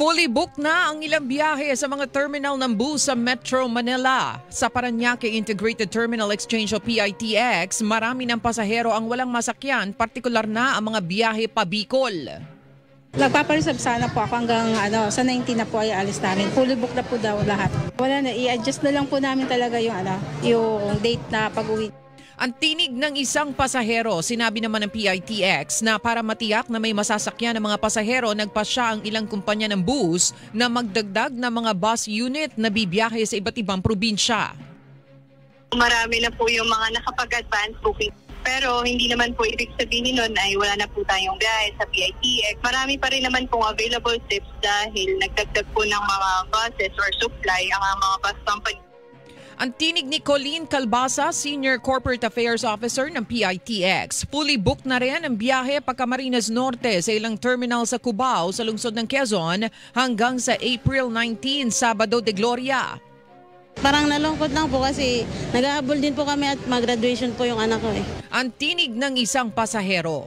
Fully booked na ang ilang biyahe sa mga terminal ng bus sa Metro Manila. Sa Parañaque Integrated Terminal Exchange o PITX, marami ng pasahero ang walang masakyan, partikular na ang mga biyahe pa Bicol. Nagpapareserve sana po ako hanggang sa 19 na po ay alis namin. Fully booked na po daw lahat. Wala na, i-adjust na lang po namin talaga yung date na pag-uwi. Ang tinig ng isang pasahero, sinabi naman ng PITX na para matiyak na may masasakyan ng mga pasahero, nagpasya ang ilang kumpanya ng bus na magdagdag ng mga bus unit na bibiyahe sa iba't ibang probinsya. Marami na po yung mga nakapag-advance booking. Pero hindi naman po ibig sabihin nun ay wala na po tayong biyahe sa PITX. Marami pa rin naman pong available trips dahil nagdagdag po ng mga buses or supply ang mga bus company. Ang tinig ni Colleen Calbasa, Senior Corporate Affairs Officer ng PITX. Fully booked na rin ang biyahe pa Camarines Norte sa ilang terminal sa Cubao sa lungsod ng Quezon hanggang sa April 19, Sabado de Gloria. Parang nalungkot lang po kasi nag-aabol din po kami at mag-graduation po yung anak ko . Ang tinig ng isang pasahero.